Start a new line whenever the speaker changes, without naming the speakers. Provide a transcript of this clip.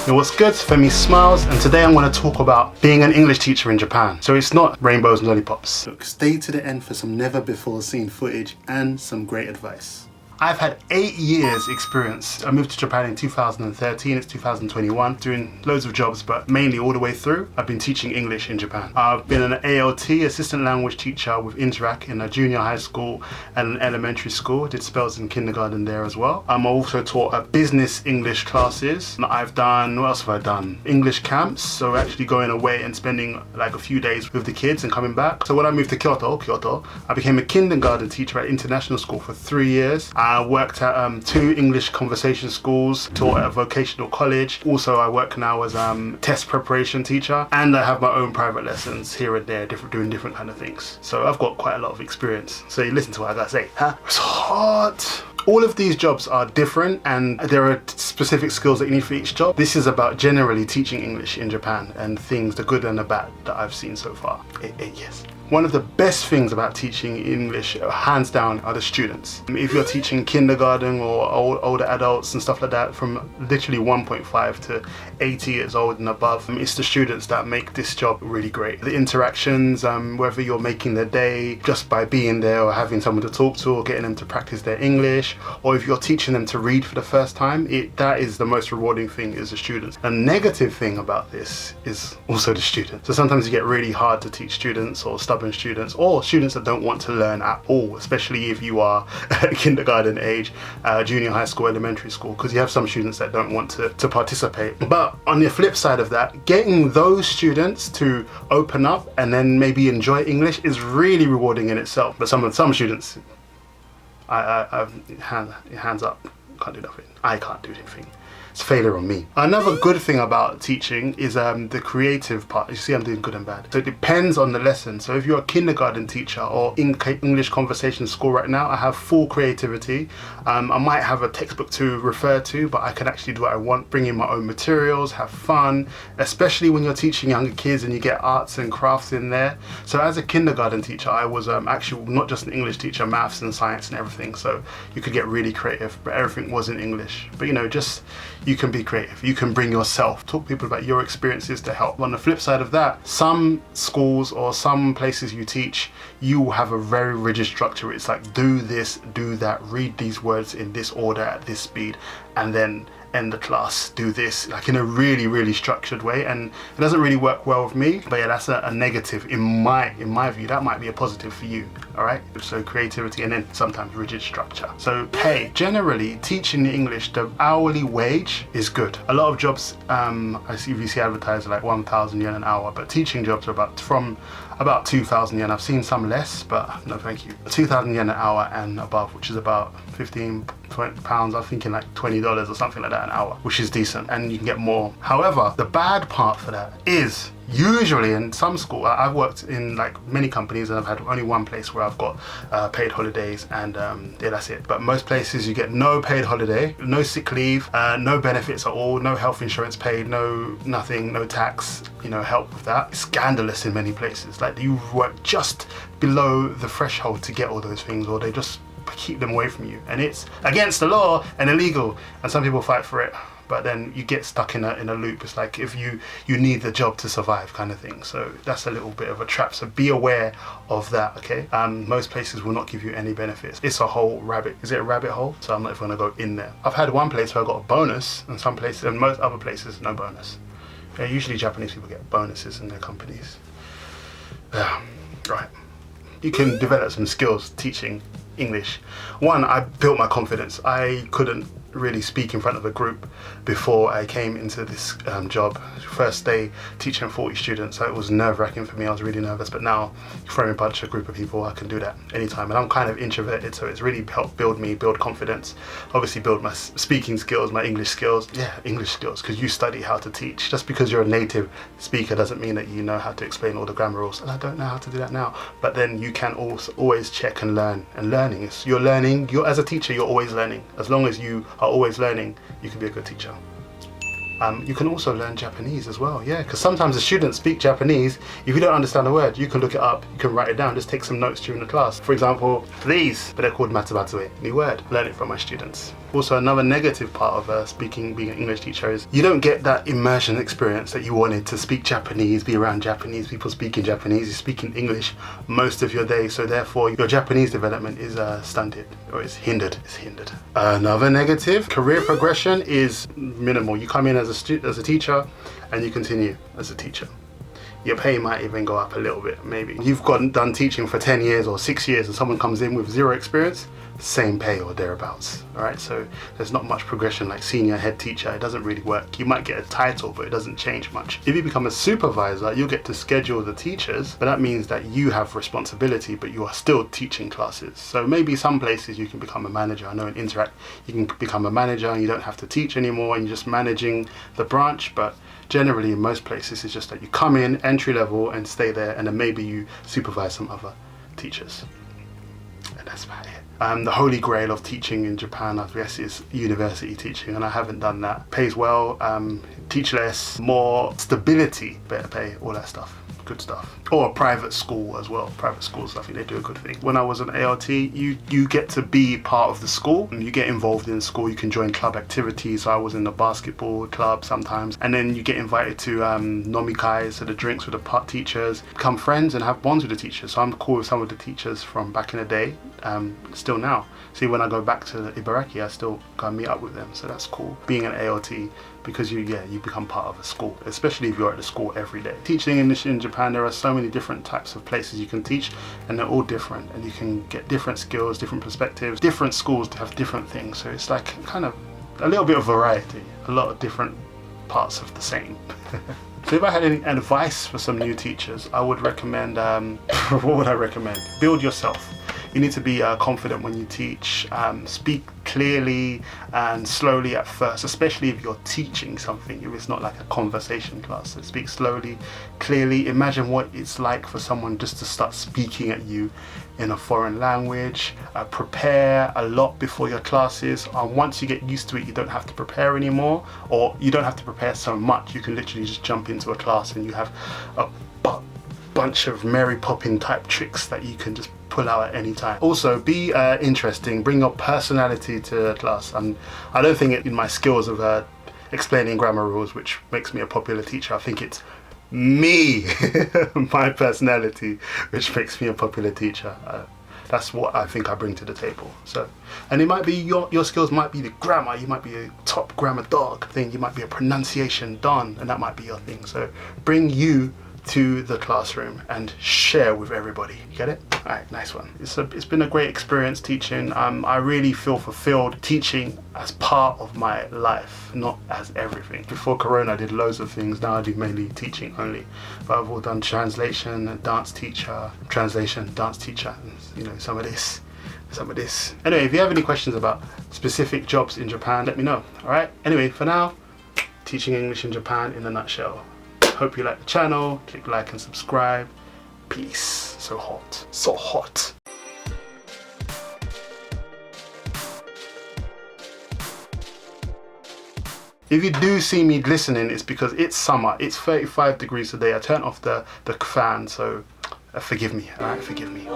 Yo, what's good? Femi Smiles, and today I'm going to talk about being an English teacher in Japan. So it's not rainbows and lollipops. Look, stay to the end for some never before seen footage and some great advice. I've had 8 years experience. I moved to Japan in 2013, it's 2021, doing loads of jobs, but mainly all the way through, I've been teaching English in Japan. I've been an ALT, assistant language teacher with Interact in a junior high school and an elementary school. Did spells in kindergarten there as well. I also taught business English classes. I've done, what else have I done? English camps, so actually going away and spending like a few days with the kids and coming back. So when I moved to Kyoto, I became a kindergarten teacher at international school for 3 years. I worked at 2 English conversation schools, taught at a vocational college. Also, I work now as test preparation teacher, and I have my own private lessons here and there, doing different kind of things. So I've got quite a lot of experience. So you listen to what I gotta say, huh? It's hot. All of these jobs are different and there are specific skills that you need for each job. This is about generally teaching English in Japan and things, the good and the bad, that I've seen so far. 8 years. One of the best things about teaching English, hands down, are the students. If you're teaching kindergarten or older adults and stuff like that, from literally 1.5 to 80 years old and above, it's the students that make this job really great. The interactions, whether you're making their day just by being there or having someone to talk to or getting them to practice their English, or if you're teaching them to read for the first time, that is the most rewarding thing, is the students. A negative thing about this is also the students. So sometimes you get really hard to teach students, or stubborn students, or students that don't want to learn at all, especially if you are kindergarten age, junior high school, elementary school, because you have some students that don't want to participate. But on the flip side of that, getting those students to open up and then maybe enjoy English is really rewarding in itself. But some students, hands up, can't do nothing. I can't do anything. It's failure on me. Another good thing about teaching is the creative part. You see, I'm doing good and bad. So it depends on the lesson. So if you're a kindergarten teacher or in English conversation school right now, I have full creativity. I might have a textbook to refer to, but I can actually do what I want, bring in my own materials, have fun, especially when you're teaching younger kids and you get arts and crafts in there. So as a kindergarten teacher, I was actually not just an English teacher, maths and science and everything. So you could get really creative, but everything was in English. But you know, you can be creative, you can bring yourself, talk to people about your experiences to help. On the flip side of that, some schools or some places you teach, you have a very rigid structure. It's like, do this, do that, read these words in this order at this speed, and then end the class, do this, like in a really, really structured way. And it doesn't really work well with me, but yeah, that's a negative in my view. That might be a positive for you, all right? So creativity and then sometimes rigid structure. So pay, generally teaching English, the hourly wage is good. A lot of jobs, I see VC advertised like 1,000 yen an hour, but teaching jobs are from about 2,000 yen. I've seen some less, but no thank you. 2,000 yen an hour and above, which is about 15 pounds, I'm thinking like $20 or something like that an hour, which is decent, and you can get more. However, the bad part for that is usually in some school, I've worked in like many companies and I've had only one place where I've got paid holidays, and yeah, that's it. But most places you get no paid holiday, no sick leave, no benefits at all, no health insurance paid, nothing, no tax, help with that. It's scandalous in many places. Like, you work just below the threshold to get all those things, or they just keep them away from you, and it's against the law and illegal, and some people fight for it, but then you get stuck in a loop. It's like, if you need the job to survive kind of thing. So that's a little bit of a trap, so be aware of that, okay? Most places will not give you any benefits. It's a whole rabbit hole, so I'm not even gonna go in there. I've had one place where I got a bonus, and some places, and most other places, no bonus. Yeah, usually Japanese people get bonuses in their companies. Yeah, right. You can develop some skills teaching English. One, I built my confidence. I couldn't really speak in front of a group before I came into this job. First day teaching 40 students, so it was nerve-wracking for me. I was really nervous, but now throwing a bunch of group of people, I can do that anytime. And I'm kind of introverted, so it's really helped build confidence, obviously build my speaking skills, my English skills. Yeah, English skills, because you study how to teach. Just because you're a native speaker doesn't mean that you know how to explain all the grammar rules, and I don't know how to do that now. But then you can also always check and learn, and learning is, you're as a teacher, you're always learning. As long as you are always learning, you can be a good teacher. You can also learn Japanese as well, yeah, because sometimes the students speak Japanese. If you don't understand a word, you can look it up, you can write it down, just take some notes during the class. For example, these, but they're called matsubatsue, new word. Learn it from my students. Also, another negative part of being an English teacher is you don't get that immersion experience that you wanted to speak Japanese, be around Japanese people speaking Japanese. You're speaking English most of your day, so therefore your Japanese development is stunted or is hindered. Another negative, career progression is minimal. You come in as a teacher and you continue as a teacher. Your pay might even go up a little bit, maybe. You've done teaching for 10 years or 6 years and someone comes in with 0 experience, same pay or thereabouts, all right? So there's not much progression like senior head teacher. It doesn't really work. You might get a title, but it doesn't change much. If you become a supervisor, you'll get to schedule the teachers, but that means that you have responsibility, but you are still teaching classes. So maybe some places you can become a manager. I know in Interact, you can become a manager and you don't have to teach anymore and you're just managing the branch, but generally in most places it's just that you come in entry level and stay there, and then maybe you supervise some other teachers, and that's about it. The holy grail of teaching in Japan, I guess, is university teaching, and I haven't done that. Pays well, teach less, more stability, better pay, all that stuff. Good stuff. Or a private school as well. Private schools, I think they do a good thing. When I was an ART, you get to be part of the school. You get involved in school. You can join club activities. So I was in the basketball club sometimes. And then you get invited to nomikai, so the drinks with the teachers. Become friends and have bonds with the teachers. So I'm cool with some of the teachers from back in the day, still now. See, when I go back to Ibaraki, I still go and meet up with them. So that's cool. Being an ART, because you become part of a school, especially if you're at the school every day. Teaching English in Japan, there are so many different types of places you can teach, and they're all different, and you can get different skills, different perspectives. Different schools have different things, so it's like kind of a little bit of variety, a lot of different parts of the same. So if I had any advice for some new teachers, I would recommend, what would I recommend? Build yourself. You need to be confident when you teach. Speak clearly and slowly at first, especially if you're teaching something, if it's not like a conversation class. So speak slowly, clearly. Imagine what it's like for someone just to start speaking at you in a foreign language. Prepare a lot before your classes. Once you get used to it, you don't have to prepare anymore, or you don't have to prepare so much. You can literally just jump into a class and you have a bunch of Mary Poppins type tricks that you can just pull out at any time. Also, be interesting. Bring your personality to the class. And I don't think in my skills of explaining grammar rules, which makes me a popular teacher, I think it's me, my personality, which makes me a popular teacher. That's what I think I bring to the table. So, and it might be your skills might be the grammar. You might be a top grammar dog thing. You might be a pronunciation don, and that might be your thing. So bring you to the classroom and share with everybody. You get it? All right, nice one. It's been a great experience teaching. I really feel fulfilled teaching as part of my life, not as everything. Before Corona, I did loads of things. Now I do mainly teaching only. But I've all done translation, dance teacher, translation, dance teacher, and, you know, some of this. Anyway, if you have any questions about specific jobs in Japan, let me know. All right. Anyway, for now, teaching English in Japan in a nutshell. Hope you like the channel. Click like and subscribe. Peace. So hot. So hot. If you do see me glistening, it's because it's summer. It's 35 degrees today. I turned off the fan, so forgive me. Alright, forgive me.